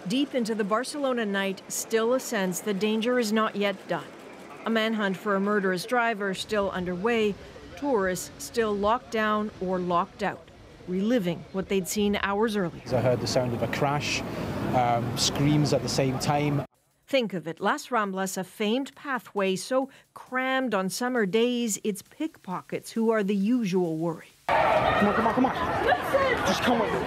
Deep into the Barcelona night, still a sense the danger is not yet done. A manhunt for a murderous driver still underway, tourists still locked down or locked out, reliving what they'd seen hours earlier. I heard the sound of a crash, screams at the same time. Think of it, Las Ramblas, a famed pathway so crammed on summer days, it's pickpockets who are the usual worry. Come on, come on, come on. Just come with me.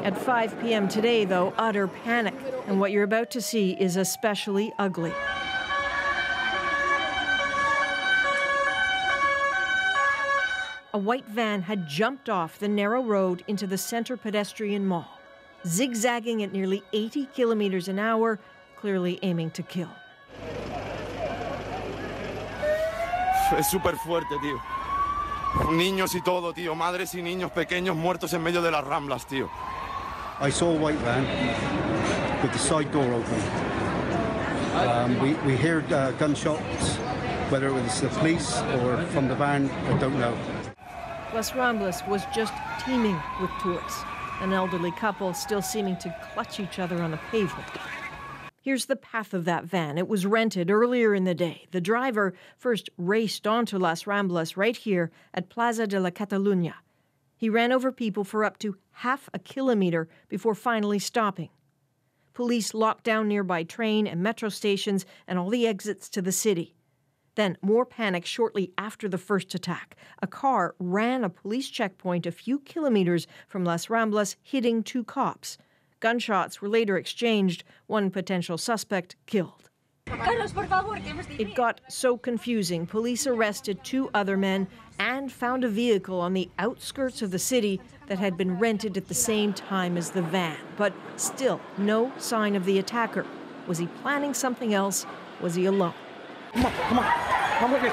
At 5 p.m. today, though, utter panic. And what you're about to see is especially ugly. A white van had jumped off the narrow road into the center pedestrian mall, zigzagging at nearly 80 kilometers an hour, clearly aiming to kill. Es súper fuerte, tío. Niños y todo, tío. Madres y niños pequeños muertos en medio de las Ramblas, tío. I saw a white van with the side door open. We heard gunshots, whether it was the police or from the van, I don't know. Las Ramblas was just teeming with tourists, an elderly couple still seeming to clutch each other on the pavement. Here's the path of that van. It was rented earlier in the day. The driver first raced onto Las Ramblas right here at Plaza de la Catalunya. He ran over people for up to half a kilometer before finally stopping. Police locked down nearby train and metro stations and all the exits to the city. Then more panic shortly after the first attack. A car ran a police checkpoint a few kilometers from Las Ramblas, hitting 2 cops. Gunshots were later exchanged, one potential suspect killed. It got so confusing, police arrested 2 other men and found a vehicle on the outskirts of the city that had been rented at the same time as the van. But still, no sign of the attacker. Was he planning something else? Was he alone? Come on, come on. Come with me.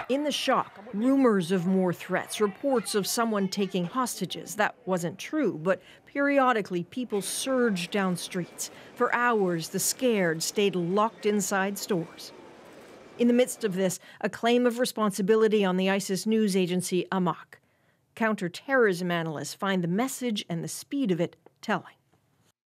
In the shock, rumors of more threats, reports of someone taking hostages. That wasn't true, but periodically people surged down streets. For hours, the scared stayed locked inside stores. In the midst of this, a claim of responsibility on the ISIS news agency Amaq. Counterterrorism analysts find the message and the speed of it telling.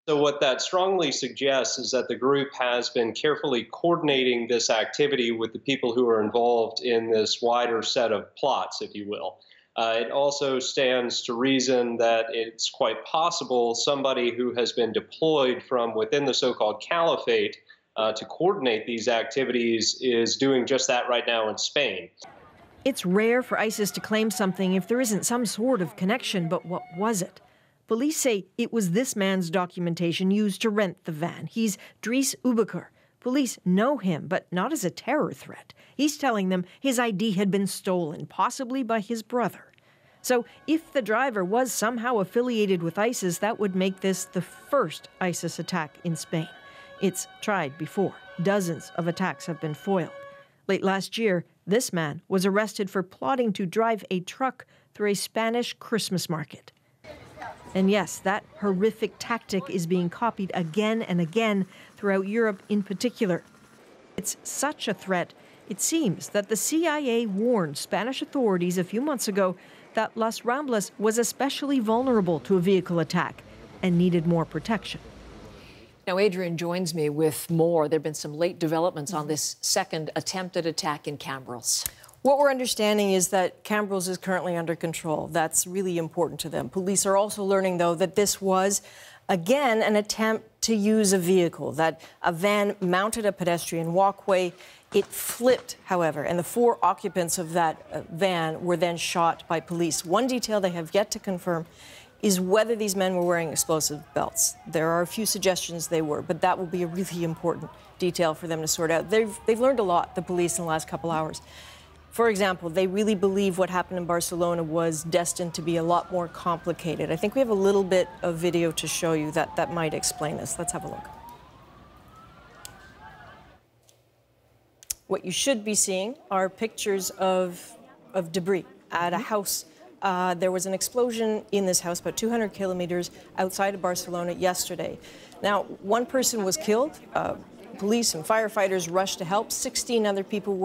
So what that strongly suggests is that the group has been carefully coordinating this activity with the people who are involved in this wider set of plots, if you will. It also stands to reason that it's quite possible somebody who has been deployed from within the so-called caliphate to coordinate these activities is doing just that right now in Spain. It's rare for ISIS to claim something if there isn't some sort of connection, but what was it? Police say it was this man's documentation used to rent the van. He's Dries Ubeker. Police know him, but not as a terror threat. He's telling them his ID had been stolen, possibly by his brother. So if the driver was somehow affiliated with ISIS, that would make this the first ISIS attack in Spain. It's tried before. Dozens of attacks have been foiled. Late last year, this man was arrested for plotting to drive a truck through a Spanish Christmas market. And yes, that horrific tactic is being copied again and again throughout Europe in particular. It's such a threat, it seems that the CIA warned Spanish authorities a few months ago that Las Ramblas was especially vulnerable to a vehicle attack and needed more protection. Now, Adrian joins me with more. There have been some late developments on this second attempted attack in Cambrils. What we're understanding is that Cambrils is currently under control. That's really important to them. Police are also learning, though, that this was, again, an attempt to use a vehicle, that a van mounted a pedestrian walkway. It flipped, however, and the 4 occupants of that van were then shot by police. One detail they have yet to confirm is whether these men were wearing explosive belts. There are a few suggestions they were, but that will be a really important detail for them to sort out. They've learned a lot, the police, in the last couple hours. For example, they really believe what happened in Barcelona was destined to be a lot more complicated. I think we have a little bit of video to show you that might explain this. Let's have a look. What you should be seeing are pictures of debris at a house. There was an explosion in this house about 200 kilometers outside of Barcelona yesterday. Now, one person was killed. Police and firefighters rushed to help. 16 other people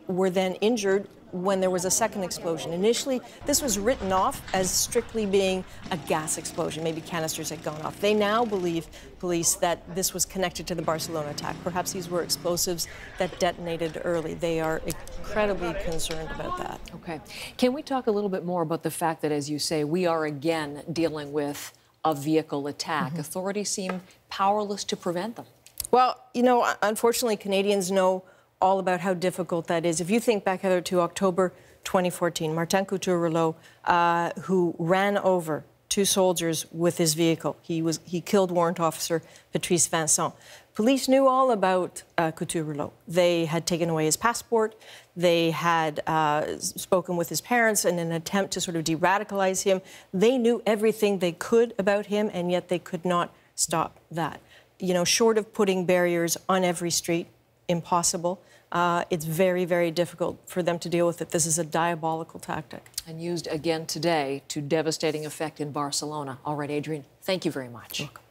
were then injured. when there was a second explosion. Initially, this was written off as strictly being a gas explosion. Maybe canisters had gone off. They now believe, police, that this was connected to the Barcelona attack. Perhaps these were explosives that detonated early. They are incredibly concerned about that. Okay. Can we talk a little bit more about the fact that, as you say, we are again dealing with a vehicle attack? Authorities seem powerless to prevent them. Well, you know, unfortunately, Canadians know all about how difficult that is. If you think back, Heather, to October 2014, Martin Couture-Rouleau, who ran over two soldiers with his vehicle. He killed warrant officer Patrice Vincent. Police knew all about Couture-Rouleau. They had taken away his passport. They had spoken with his parents in an attempt to sort of de-radicalize him. They knew everything they could about him, and yet they could not stop that. You know, short of putting barriers on every street, impossible. It's very, very difficult for them to deal with it. This is a diabolical tactic. And used again today to devastating effect in Barcelona. All right, Adrienne, thank you very much. Welcome.